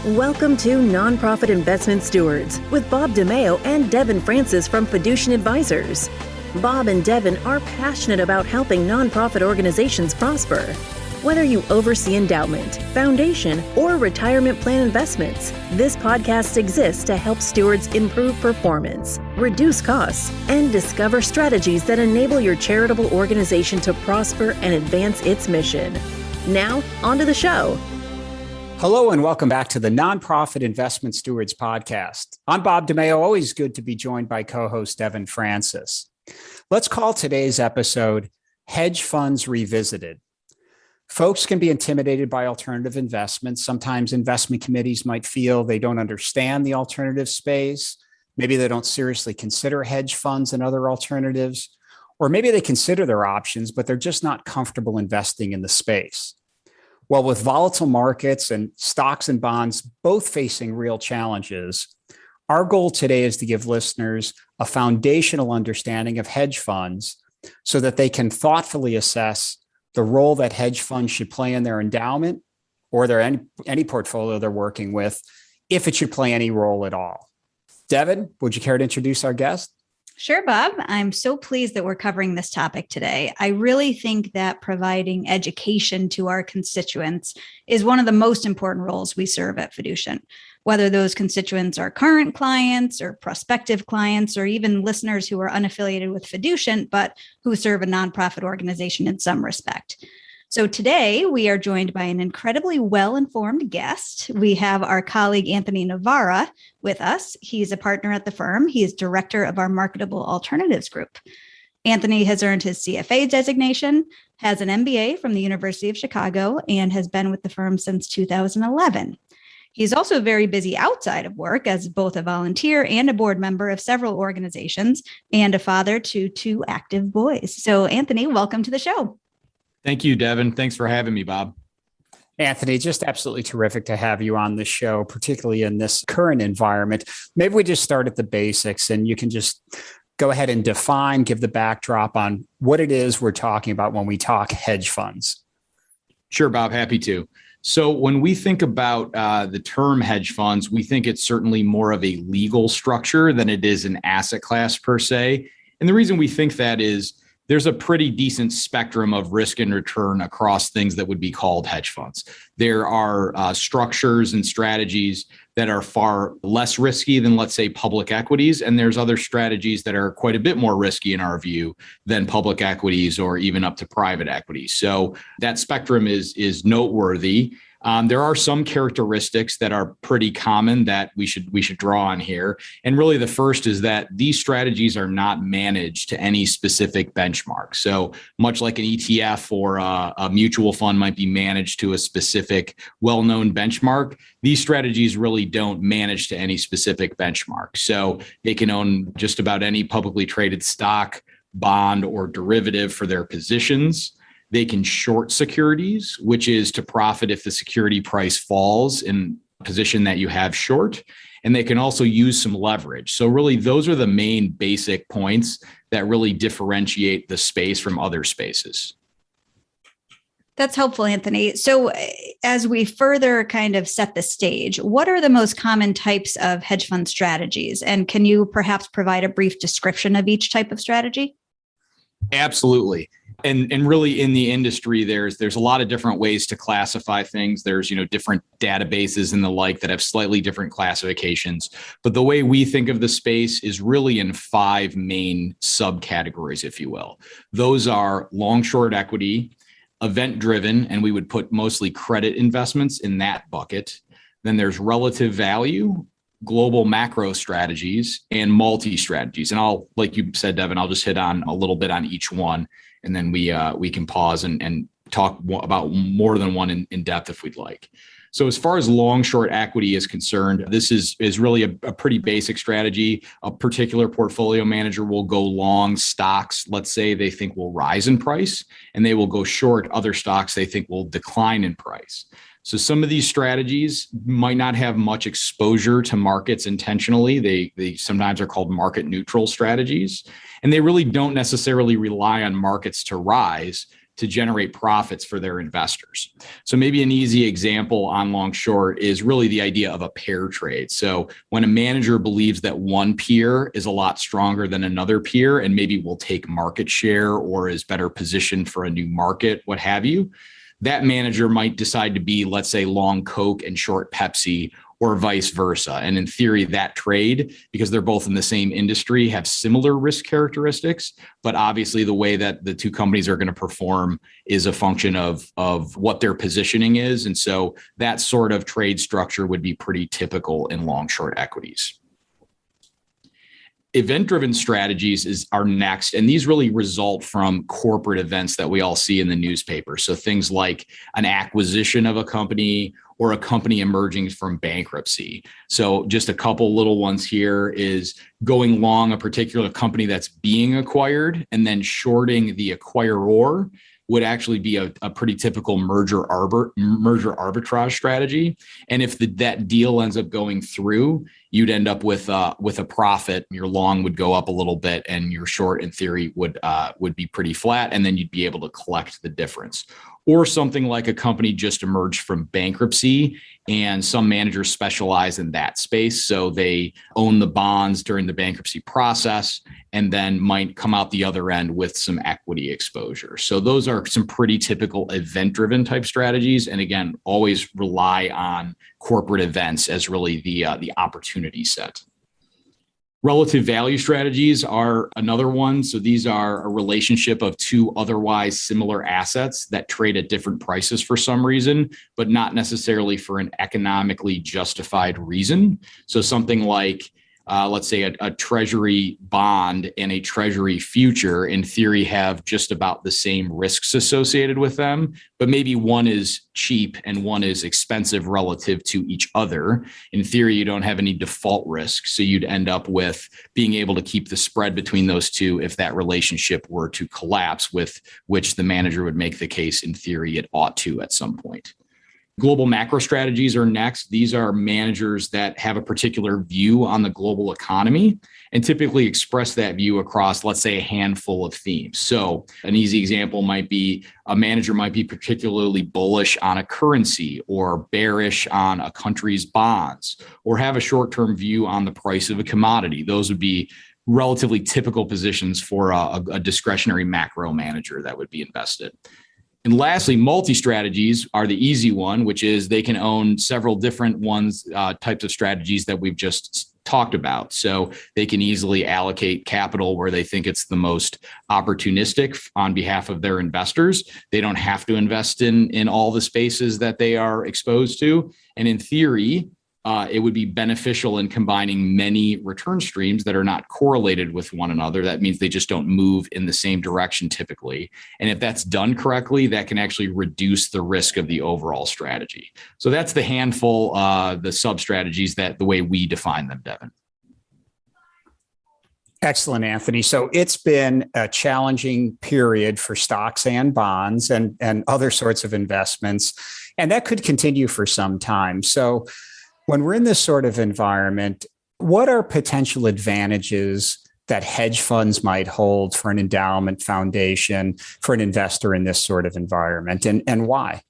Welcome to Nonprofit Investment Stewards with Bob DiMeo and Devon Francis from Fiducient Advisors. Bob and Devon are passionate about helping nonprofit organizations prosper. Whether you oversee endowment, foundation, or retirement plan investments, this podcast exists to help stewards improve performance, reduce costs, and discover strategies that enable your charitable organization to prosper and advance its mission. Now, on to the show. Hello and welcome back to the Nonprofit Investment Stewards podcast. I'm Bob DiMeo, always good to be joined by co-host Devon Francis. Let's call today's episode Hedge Funds Revisited. Folks can be intimidated by alternative investments. Sometimes investment committees might feel they don't understand the alternative space. Maybe they don't seriously consider hedge funds and other alternatives, or maybe they consider their options, but they're just not comfortable investing in the space. Well, with volatile markets and stocks and bonds both facing real challenges, our goal today is to give listeners a foundational understanding of hedge funds so that they can thoughtfully assess the role that hedge funds should play in their endowment or their any portfolio they're working with, if it should play any role at all. Devon, would you care to introduce our guest? Sure, Bob. I'm so pleased that we're covering this topic today. I really think that providing education to our constituents is one of the most important roles we serve at Fiducient. Whether those constituents are current clients or prospective clients, or even listeners who are unaffiliated with Fiducient, but who serve a nonprofit organization in some respect. So today we are joined by an incredibly well-informed guest. We have our colleague, Anthony Novara, with us. He's a partner at the firm. He is director of our marketable alternatives group. Anthony has earned his CFA designation, has an MBA from the University of Chicago, and has been with the firm since 2011. He's also very busy outside of work as both a volunteer and a board member of several organizations and a father to two active boys. So Anthony, welcome to the show. Thank you, Devon. Thanks for having me, Bob. Anthony, just absolutely terrific to have you on the show, particularly in this current environment. Maybe we just start at the basics and you can just go ahead and give the backdrop on what it is we're talking about when we talk hedge funds. Sure, Bob, happy to. So when we think about the term hedge funds, we think it's certainly more of a legal structure than it is an asset class per se. And the reason we think that is there's a pretty decent spectrum of risk and return across things that would be called hedge funds. There are structures and strategies that are far less risky than, let's say, public equities. And there's other strategies that are quite a bit more risky in our view than public equities or even up to private equities. So that spectrum is noteworthy. There are some characteristics that are pretty common that we should draw on here. And really the first is that these strategies are not managed to any specific benchmark. So much like an ETF or a mutual fund might be managed to a specific well-known benchmark, these strategies really don't manage to any specific benchmark. So they can own just about any publicly traded stock, bond, or derivative for their positions. They can short securities, which is to profit if the security price falls in a position that you have short. And they can also use some leverage. So really, those are the main basic points that really differentiate the space from other spaces. That's helpful, Anthony. So as we further kind of set the stage, what are the most common types of hedge fund strategies? And can you perhaps provide a brief description of each type of strategy? Absolutely. And really in the industry, there's a lot of different ways to classify things. There's, different databases and the like that have slightly different classifications. But the way we think of the space is really in 5 main subcategories, if you will. Those are long short equity, event driven, and we would put mostly credit investments in that bucket. Then there's relative value, global macro strategies, and multi-strategies. And like you said, Devon, I'll just hit on a little bit on each one. And then we can pause and talk about more than one in depth if we'd like. So as far as long short equity is concerned, this is really a pretty basic strategy. A particular portfolio manager will go long stocks, let's say they think will rise in price, and they will go short other stocks they think will decline in price. So some of these strategies might not have much exposure to markets intentionally. They sometimes are called market neutral strategies, and they really don't necessarily rely on markets to rise to generate profits for their investors. So maybe an easy example on long short is really the idea of a pair trade. So when a manager believes that one peer is a lot stronger than another peer and maybe will take market share or is better positioned for a new market, what have you, that manager might decide to be, let's say, long Coke and short Pepsi, or vice versa. And in theory, that trade, because they're both in the same industry, have similar risk characteristics. But obviously, the way that the two companies are going to perform is a function of what their positioning is. And so that sort of trade structure would be pretty typical in long short equities. Event-driven strategies are next, and these really result from corporate events that we all see in the newspaper. So things like an acquisition of a company or a company emerging from bankruptcy. So just a couple little ones here is going long a particular company that's being acquired and then shorting the acquirer would actually be a pretty typical merger arbitrage strategy. And if that deal ends up going through, you'd end up with a profit. Your long would go up a little bit, and your short, in theory, would be pretty flat, and then you'd be able to collect the difference. Or something like a company just emerged from bankruptcy, and some managers specialize in that space. So they own the bonds during the bankruptcy process and then might come out the other end with some equity exposure. So those are some pretty typical event-driven type strategies. And again, always rely on corporate events as really the opportunity set. Relative value strategies are another one. So these are a relationship of two otherwise similar assets that trade at different prices for some reason, but not necessarily for an economically justified reason. So something like, let's say a treasury bond and a treasury future in theory have just about the same risks associated with them, but maybe one is cheap and one is expensive relative to each other. In theory, you don't have any default risk. So you'd end up with being able to keep the spread between those two if that relationship were to collapse, with which the manager would make the case in theory it ought to at some point. Global macro strategies are next. These are managers that have a particular view on the global economy and typically express that view across, let's say, a handful of themes. So an easy example might be a manager might be particularly bullish on a currency or bearish on a country's bonds, or have a short-term view on the price of a commodity. Those would be relatively typical positions for a discretionary macro manager that would be invested. And lastly, multi-strategies are the easy one, which is they can own several different types of strategies that we've just talked about. So they can easily allocate capital where they think it's the most opportunistic on behalf of their investors. They don't have to invest in all the spaces that they are exposed to. And in theory, it would be beneficial in combining many return streams that are not correlated with one another. That means they just don't move in the same direction typically. And if that's done correctly, that can actually reduce the risk of the overall strategy. So that's the handful, the sub-strategies that the way we define them, Devon. Excellent, Anthony. So it's been a challenging period for stocks and bonds and other sorts of investments, and that could continue for some time. So when we're in this sort of environment, what are potential advantages that hedge funds might hold for an endowment foundation, for an investor in this sort of environment, and why?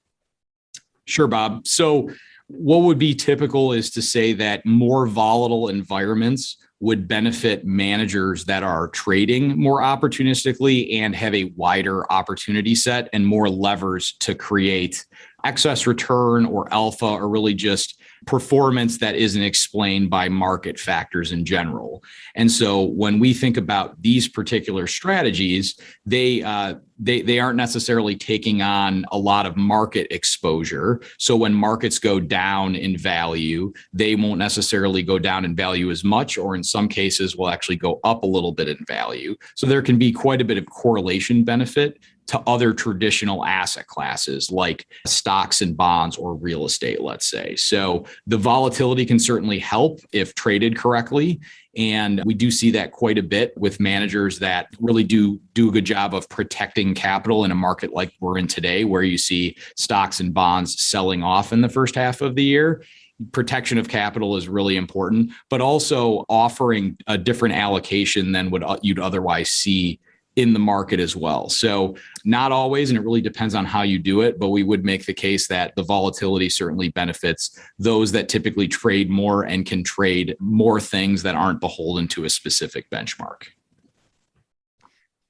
Sure, Bob. So what would be typical is to say that more volatile environments would benefit managers that are trading more opportunistically and have a wider opportunity set and more levers to create excess return or alpha, or really just performance that isn't explained by market factors in general. And so when we think about these particular strategies, they aren't necessarily taking on a lot of market exposure. So when markets go down in value, they won't necessarily go down in value as much, or in some cases will actually go up a little bit in value. So there can be quite a bit of correlation benefit to other traditional asset classes like stocks and bonds or real estate, let's say. So the volatility can certainly help if traded correctly. And we do see that quite a bit with managers that really do a good job of protecting capital in a market like we're in today, where you see stocks and bonds selling off in the first half of the year. Protection of capital is really important, but also offering a different allocation than what you'd otherwise see in the market as well. So not always, and it really depends on how you do it, but we would make the case that the volatility certainly benefits those that typically trade more and can trade more things that aren't beholden to a specific benchmark.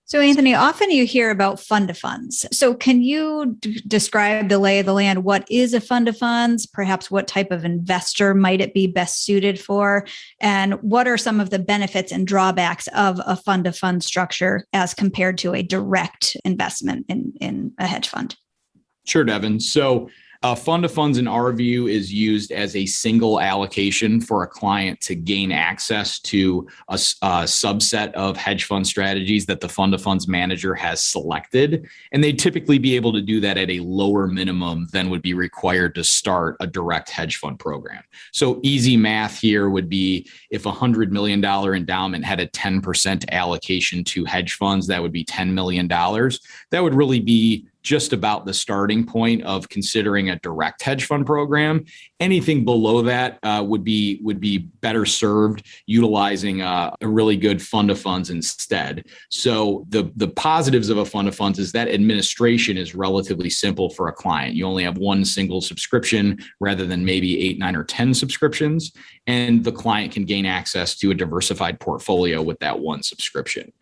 So, Anthony, often you hear about fund of funds. So can you describe the lay of the land? What is a fund of funds? Perhaps what type of investor might it be best suited for? And what are some of the benefits and drawbacks of a fund of fund structure as compared to a direct investment in a hedge fund? Sure, Devin. So a fund of funds, in our view, is used as a single allocation for a client to gain access to a subset of hedge fund strategies that the fund of funds manager has selected. And they'd typically be able to do that at a lower minimum than would be required to start a direct hedge fund program. So easy math here would be if a $100 million endowment had a 10% allocation to hedge funds, that would be $10 million. That would really be just about the starting point of considering a direct hedge fund program. Anything below that would be better served utilizing a really good fund of funds instead. So the positives of a fund of funds is that administration is relatively simple for a client. You only have one single subscription rather than maybe 8, 9, or 10 subscriptions, and the client can gain access to a diversified portfolio with that one subscription.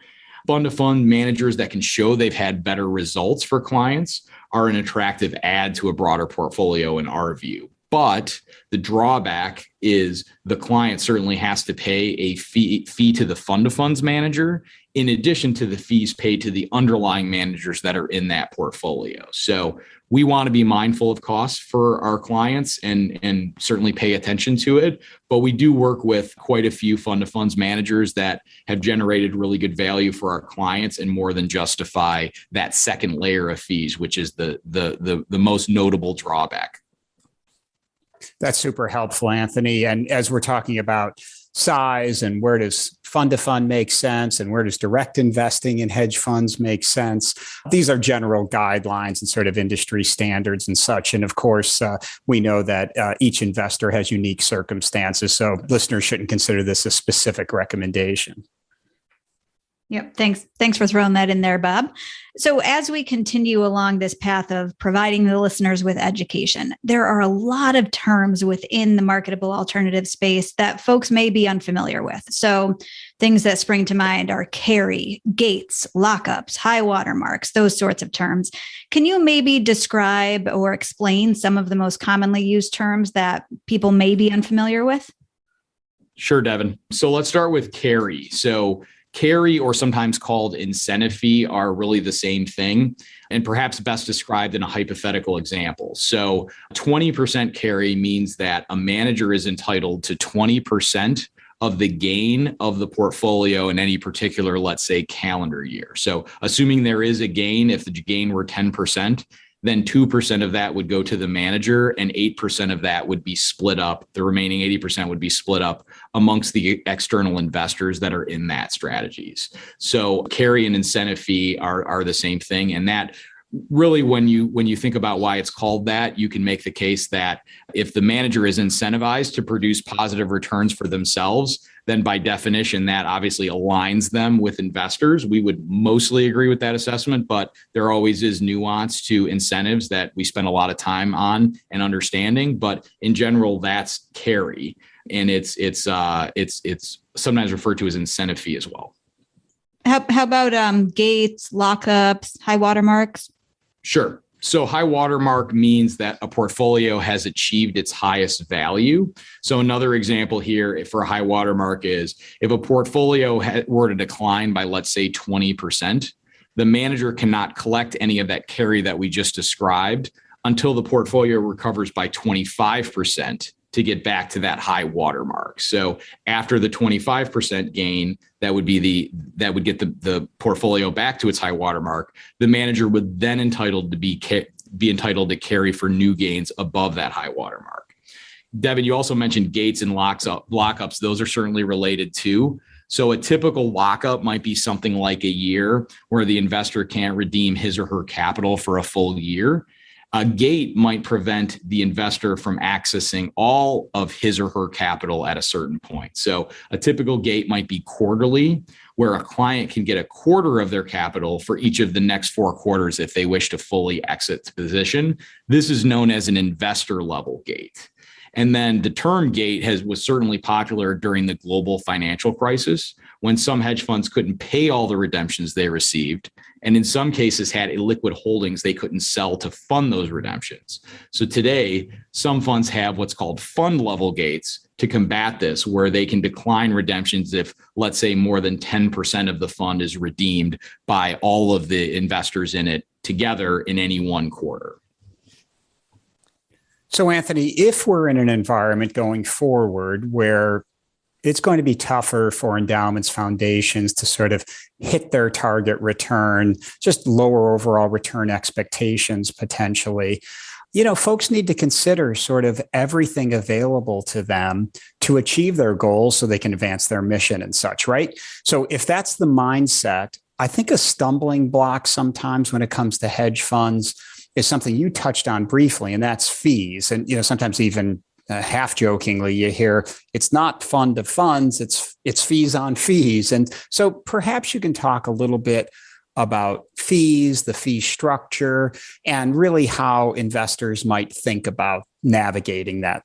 Fund of fund managers that can show they've had better results for clients are an attractive add to a broader portfolio in our view. But the drawback is the client certainly has to pay a fee to the fund of funds manager, in addition to the fees paid to the underlying managers that are in that portfolio. So we want to be mindful of costs for our clients and certainly pay attention to it. But we do work with quite a few fund of funds managers that have generated really good value for our clients and more than justify that second layer of fees, which is the most notable drawback. That's super helpful, Anthony. And as we're talking about size and where does fund to fund make sense and where does direct investing in hedge funds make sense, these are general guidelines and sort of industry standards and such. And of course, we know that each investor has unique circumstances. So listeners shouldn't consider this a specific recommendation. Yep. Thanks for throwing that in there, Bob. So as we continue along this path of providing the listeners with education, there are a lot of terms within the marketable alternative space that folks may be unfamiliar with. So things that spring to mind are carry, gates, lockups, high water marks, those sorts of terms. Can you maybe describe or explain some of the most commonly used terms that people may be unfamiliar with? Sure, Devin. So let's start with carry. So carry, or sometimes called incentive fee, are really the same thing, and perhaps best described in a hypothetical example. So 20% carry means that a manager is entitled to 20% of the gain of the portfolio in any particular, let's say, calendar year. So assuming there is a gain, if the gain were 10%, then 2% of that would go to the manager and 8% of that would be split up. The remaining 80% would be split up amongst the external investors that are in that strategies. So carry and incentive fee are the same thing. And that really, when you think about why it's called that, you can make the case that if the manager is incentivized to produce positive returns for themselves, then by definition, that obviously aligns them with investors. We would mostly agree with that assessment, but there always is nuance to incentives that we spend a lot of time on and understanding. But in general, that's carry, and it's sometimes referred to as incentive fee as well. How about gates, lockups, high water marks? Sure. So high watermark means that a portfolio has achieved its highest value. So another example here for a high watermark is if a portfolio were to decline by, let's say, 20%, the manager cannot collect any of that carry that we just described until the portfolio recovers by 25% to get back to that high watermark. So after the 25% gain, that would get the portfolio back to its high watermark. The manager would then be entitled to carry for new gains above that high watermark. Devin, you also mentioned gates and lockups. Those are certainly related too. So a typical lockup might be something like a year where the investor can't redeem his or her capital for a full year. A gate might prevent the investor from accessing all of his or her capital at a certain point. So a typical gate might be quarterly, where a client can get a quarter of their capital for each of the next 4 quarters if they wish to fully exit the position. This is known as an investor level gate. And then the term gate was certainly popular during the global financial crisis, when some hedge funds couldn't pay all the redemptions they received, and in some cases had illiquid holdings they couldn't sell to fund those redemptions. So today, some funds have what's called fund level gates to combat this, where they can decline redemptions if, let's say, more than 10% of the fund is redeemed by all of the investors in it together in any one quarter. So, Anthony, if we're in an environment going forward where it's going to be tougher for endowments, foundations to sort of hit their target return, just lower overall return expectations potentially, folks need to consider sort of everything available to them to achieve their goals so they can advance their mission and such, right? So if that's the mindset, I think a stumbling block sometimes when it comes to hedge funds is something you touched on briefly, and that's fees. And, sometimes even half jokingly, you hear it's not fund of funds, it's fees on fees. And so perhaps you can talk a little bit about fees, the fee structure, and really how investors might think about navigating that.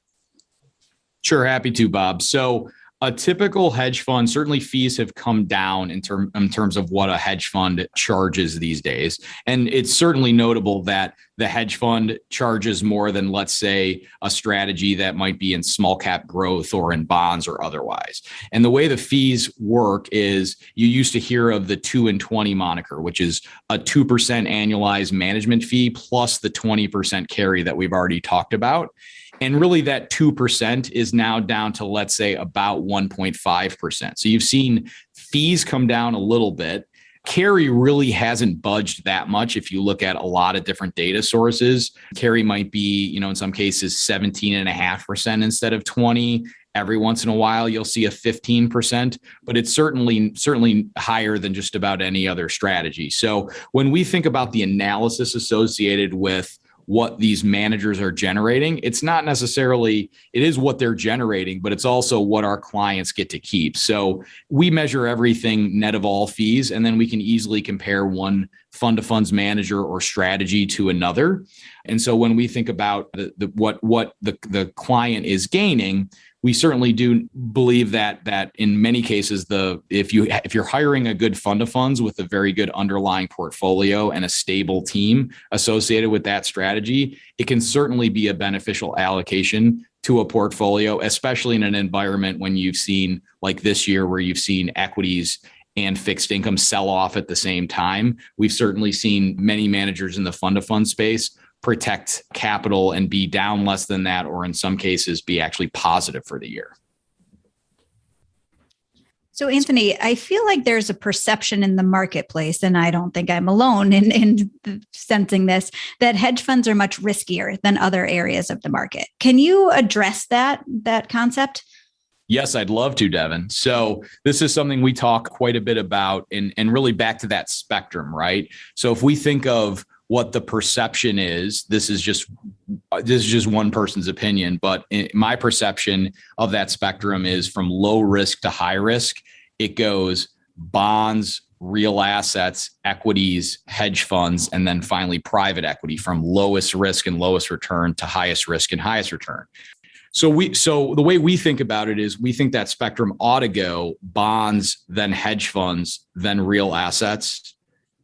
Sure, happy to, Bob. So a typical hedge fund, certainly fees have come down in terms of what a hedge fund charges these days. And it's certainly notable that the hedge fund charges more than, let's say, a strategy that might be in small cap growth or in bonds or otherwise. And the way the fees work is you used to hear of the 2 and 20 moniker, which is a 2% annualized management fee plus the 20% carry that we've already talked about. And really that 2% is now down to, let's say, about 1.5%. So you've seen fees come down a little bit. Carry really hasn't budged that much. If you look at a lot of different data sources, carry might be, in some cases 17.5% instead of 20. Every once in a while, you'll see a 15%, but it's certainly higher than just about any other strategy. So when we think about the analysis associated with what these managers are generating, it's not necessarily, it is what they're generating, but it's also what our clients get to keep. So we measure everything net of all fees, and then we can easily compare one fund of funds manager or strategy to another. And so when we think about what the client is gaining, we certainly do believe that in many cases, if you're hiring a good fund of funds with a very good underlying portfolio and a stable team associated with that strategy, it can certainly be a beneficial allocation to a portfolio, especially in an environment when you've seen, like this year, where you've seen equities and fixed income sell off at the same time. We've certainly seen many managers in the fund of funds space protect capital and be down less than that, or in some cases be actually positive for the year. So, Anthony, I feel like there's a perception in the marketplace, and I don't think I'm alone in sensing this, that hedge funds are much riskier than other areas of the market. Can you address that concept? Yes, I'd love to, Devon. So this is something we talk quite a bit about, and really back to that spectrum, right? So if we think of what the perception is, this is just one person's opinion, but my perception of that spectrum is from low risk to high risk. It goes bonds, real assets, equities, hedge funds, and then finally private equity, from lowest risk and lowest return to highest risk and highest return. So the way we think about it is we think that spectrum ought to go bonds, then hedge funds, then real assets,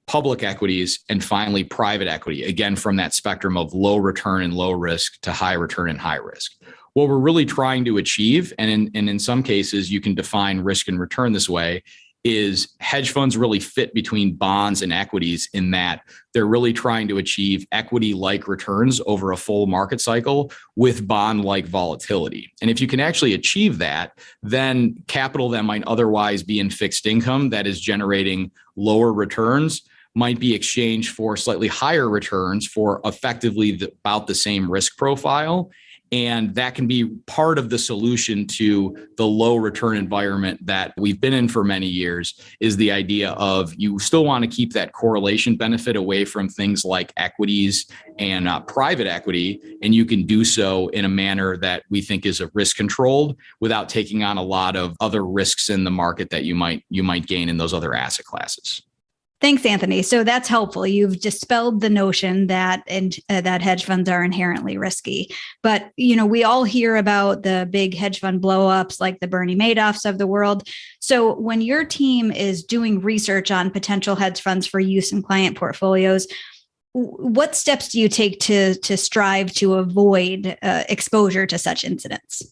public equities, and finally private equity, again, from that spectrum of low return and low risk to high return and high risk. What we're really trying to achieve, and in some cases you can define risk and return this way, is hedge funds really fit between bonds and equities in that they're really trying to achieve equity-like returns over a full market cycle with bond-like volatility. And if you can actually achieve that, then capital that might otherwise be in fixed income that is generating lower returns might be exchanged for slightly higher returns for effectively about the same risk profile. And that can be part of the solution to the low return environment that we've been in for many years, is the idea of you still want to keep that correlation benefit away from things like equities and private equity. And you can do so in a manner that we think is a risk controlled without taking on a lot of other risks in the market that you might gain in those other asset classes. Thanks, Anthony. So that's helpful. You've dispelled the notion that that hedge funds are inherently risky. But, we all hear about the big hedge fund blowups like the Bernie Madoffs of the world. So when your team is doing research on potential hedge funds for use in client portfolios, what steps do you take to strive to avoid exposure to such incidents?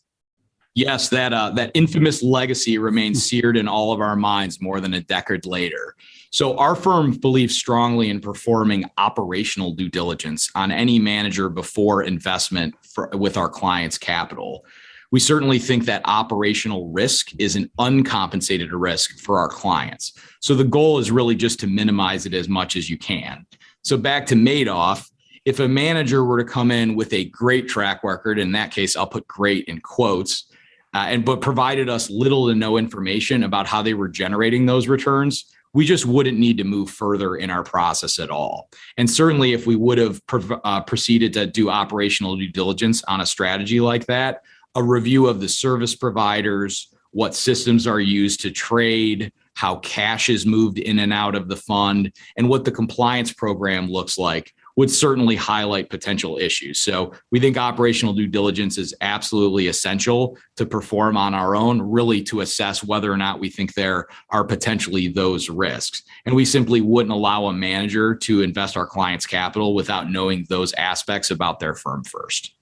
Yes, that infamous legacy remains seared in all of our minds more than a decade later. So our firm believes strongly in performing operational due diligence on any manager before investment with our clients' capital. We certainly think that operational risk is an uncompensated risk for our clients. So the goal is really just to minimize it as much as you can. So back to Madoff, if a manager were to come in with a great track record, in that case, I'll put great in quotes, but provided us little to no information about how they were generating those returns, we just wouldn't need to move further in our process at all. And certainly if we would have proceeded to do operational due diligence on a strategy like that, a review of the service providers, what systems are used to trade, how cash is moved in and out of the fund, and what the compliance program looks like, would certainly highlight potential issues. So we think operational due diligence is absolutely essential to perform on our own, really to assess whether or not we think there are potentially those risks. And we simply wouldn't allow a manager to invest our clients' capital without knowing those aspects about their firm first.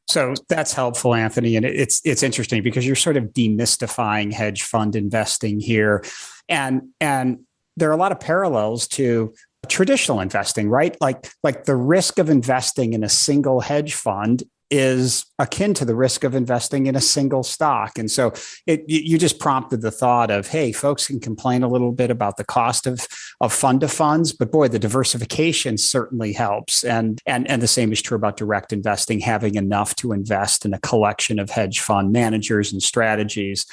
So that's helpful, Anthony. And it's interesting because you're sort of demystifying hedge fund investing here. And there are a lot of parallels to traditional investing, right? Like the risk of investing in a single hedge fund is akin to the risk of investing in a single stock. And so you just prompted the thought of, hey, folks can complain a little bit about the cost of fund of funds, but boy, the diversification certainly helps. And the same is true about direct investing, having enough to invest in a collection of hedge fund managers and strategies.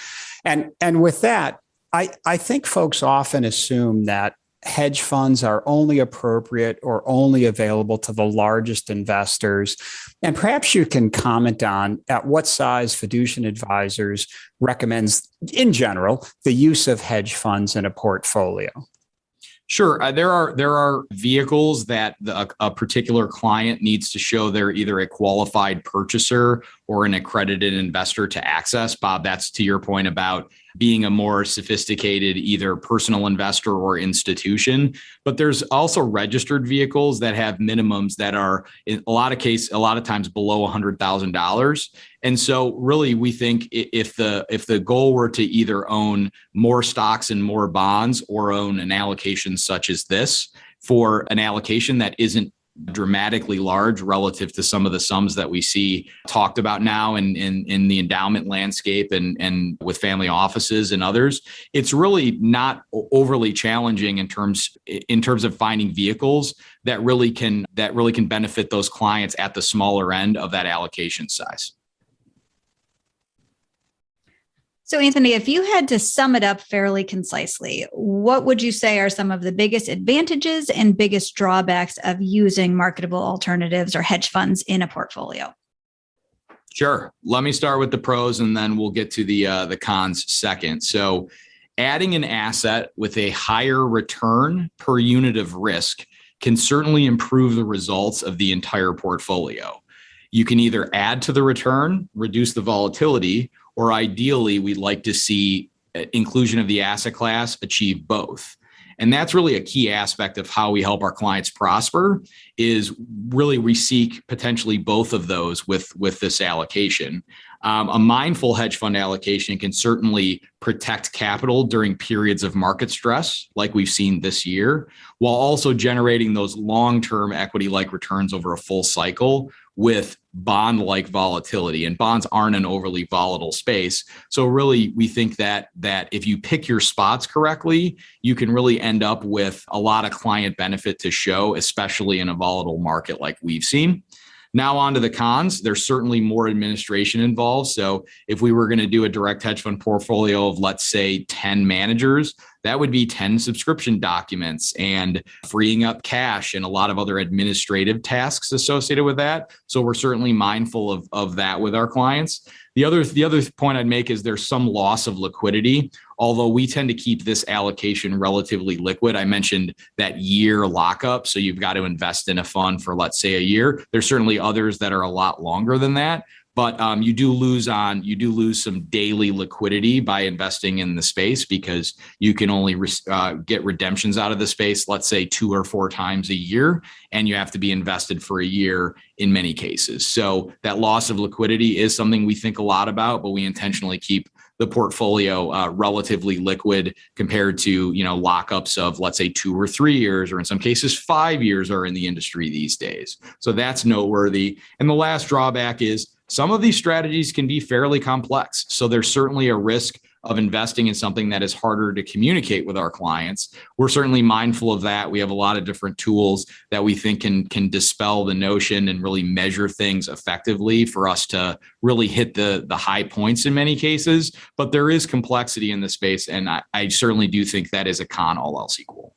And with that, I think folks often assume that hedge funds are only appropriate or only available to the largest investors. And perhaps you can comment on at what size Fiducient Advisors recommends, in general, the use of hedge funds in a portfolio. Sure. There are vehicles that a particular client needs to show they're either a qualified purchaser or an accredited investor to access. Bob, that's to your point about being a more sophisticated either personal investor or institution. But there's also registered vehicles that have minimums that are in a lot of times below $100,000. And so really we think if the goal were to either own more stocks and more bonds or own an allocation such as this for an allocation that isn't dramatically large relative to some of the sums that we see talked about now in the endowment landscape and with family offices and others, it's really not overly challenging in terms of finding vehicles that really can benefit those clients at the smaller end of that allocation size. So, Anthony, if you had to sum it up fairly concisely, what would you say are some of the biggest advantages and biggest drawbacks of using marketable alternatives or hedge funds in a portfolio? Sure. Let me start with the pros and then we'll get to the cons second. So adding an asset with a higher return per unit of risk can certainly improve the results of the entire portfolio. You can either add to the return, reduce the volatility, or ideally, we'd like to see inclusion of the asset class achieve both. And that's really a key aspect of how we help our clients prosper is really we seek potentially both of those with this allocation. A mindful hedge fund allocation can certainly protect capital during periods of market stress, like we've seen this year, while also generating those long-term equity-like returns over a full cycle with bond-like volatility. And bonds aren't an overly volatile space. So really, we think that if you pick your spots correctly, you can really end up with a lot of client benefit to show, especially in a volatile market like we've seen. Now on to the cons. There's certainly more administration involved. So if we were going to do a direct hedge fund portfolio of, let's say, 10 managers, that would be 10 subscription documents and freeing up cash and a lot of other administrative tasks associated with that. So we're certainly mindful of that with our clients. The other point I'd make is there's some loss of liquidity, although we tend to keep this allocation relatively liquid. I mentioned that year lockup. So you've got to invest in a fund for, let's say, a year. There's certainly others that are a lot longer than that. But you do lose some daily liquidity by investing in the space, because you can only get redemptions out of the space, let's say 2 or 4 times a year, and you have to be invested for a year in many cases. So that loss of liquidity is something we think a lot about, but we intentionally keep the portfolio relatively liquid compared to, lockups of, let's say, 2 or 3 years, or in some cases 5 years are in the industry these days. So that's noteworthy. And the last drawback is some of these strategies can be fairly complex. So there's certainly a risk of investing in something that is harder to communicate with our clients. We're certainly mindful of that. We have a lot of different tools that we think can dispel the notion and really measure things effectively for us to really hit the high points in many cases. But there is complexity in the space, and I certainly do think that is a con, all else equal.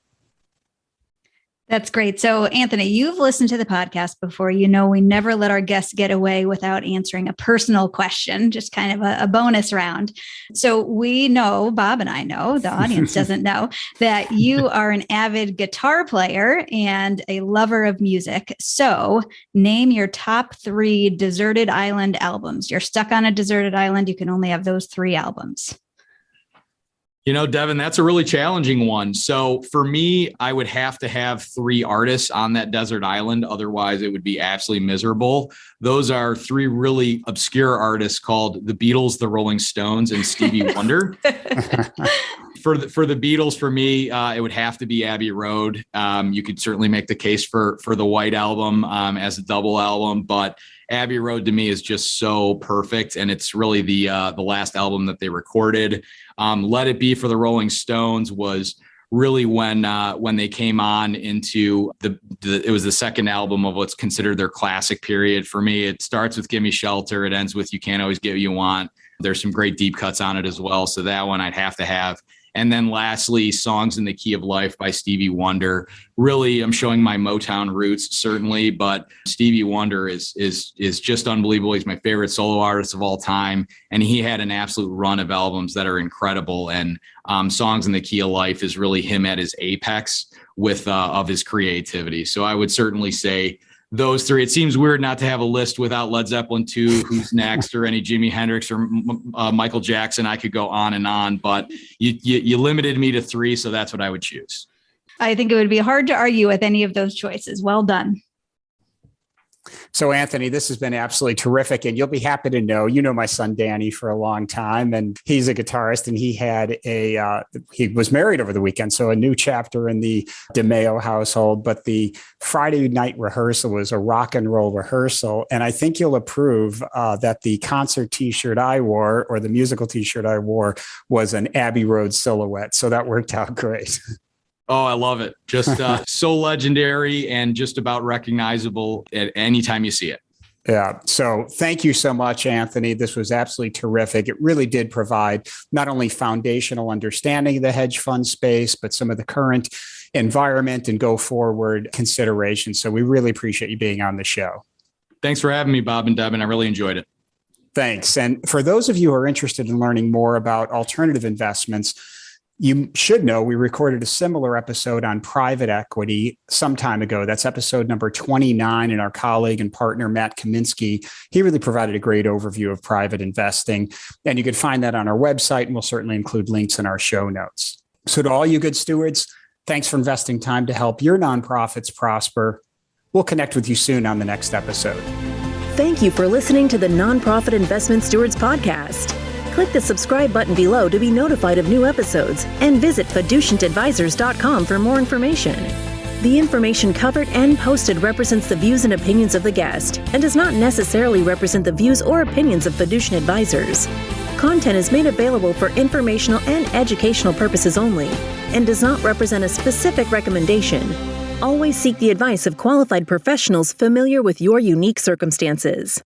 That's great. So, Anthony, you've listened to the podcast before. You know, we never let our guests get away without answering a personal question, just kind of a bonus round. So we know, Bob and I know, the audience doesn't know, that you are an avid guitar player and a lover of music. So name your top 3 deserted island albums. You're stuck on a deserted island. You can only have those 3 albums. Devin, that's a really challenging one. So for me, I would have to have 3 artists on that desert island. Otherwise, it would be absolutely miserable. Those are 3 really obscure artists called the Beatles, the Rolling Stones, and Stevie Wonder. For the Beatles, for me, it would have to be Abbey Road. You could certainly make the case for the White Album as a double album, but Abbey Road to me is just so perfect, and it's really the last album that they recorded. Let It Be for the Rolling Stones was really when they came on into it was the second album of what's considered their classic period. For me, it starts with Gimme Shelter, it ends with You Can't Always Get What You Want. There's some great deep cuts on it as well, so that one I'd have to have. And then lastly, Songs in the Key of Life by Stevie Wonder. Really, I'm showing my Motown roots, certainly, but Stevie Wonder is just unbelievable. He's my favorite solo artist of all time, and he had an absolute run of albums that are incredible. And Songs in the Key of Life is really him at his apex of his creativity. So I would certainly say those 3. It seems weird not to have a list without Led Zeppelin 2, Who's Next, or any Jimi Hendrix or Michael Jackson. I could go on, but you limited me to 3, so that's what I would choose. I think it would be hard to argue with any of those choices. Well done. So, Anthony, this has been absolutely terrific. And you'll be happy to know, my son, Danny, for a long time, and he's a guitarist, and he was married over the weekend. So a new chapter in the DiMeo household, but the Friday night rehearsal was a rock and roll rehearsal. And I think you'll approve that the concert t-shirt I wore, or the musical t-shirt I wore, was an Abbey Road silhouette. So that worked out great. Oh, I love it. Just so legendary and just about recognizable at any time you see it. Yeah. So thank you so much, Anthony. This was absolutely terrific. It really did provide not only foundational understanding of the hedge fund space, but some of the current environment and go forward considerations. So we really appreciate you being on the show. Thanks for having me, Bob and Devin. I really enjoyed it. Thanks. And for those of you who are interested in learning more about alternative investments, you should know we recorded a similar episode on private equity some time ago. That's episode number 29. And our colleague and partner, Matt Kaminsky, he really provided a great overview of private investing. And you can find that on our website, and we'll certainly include links in our show notes. So to all you good stewards, thanks for investing time to help your nonprofits prosper. We'll connect with you soon on the next episode. Thank you for listening to the Nonprofit Investment Stewards Podcast. Click the subscribe button below to be notified of new episodes, and visit fiducientadvisors.com for more information. The information covered and posted represents the views and opinions of the guest and does not necessarily represent the views or opinions of Fiducient Advisors. Content is made available for informational and educational purposes only and does not represent a specific recommendation. Always seek the advice of qualified professionals familiar with your unique circumstances.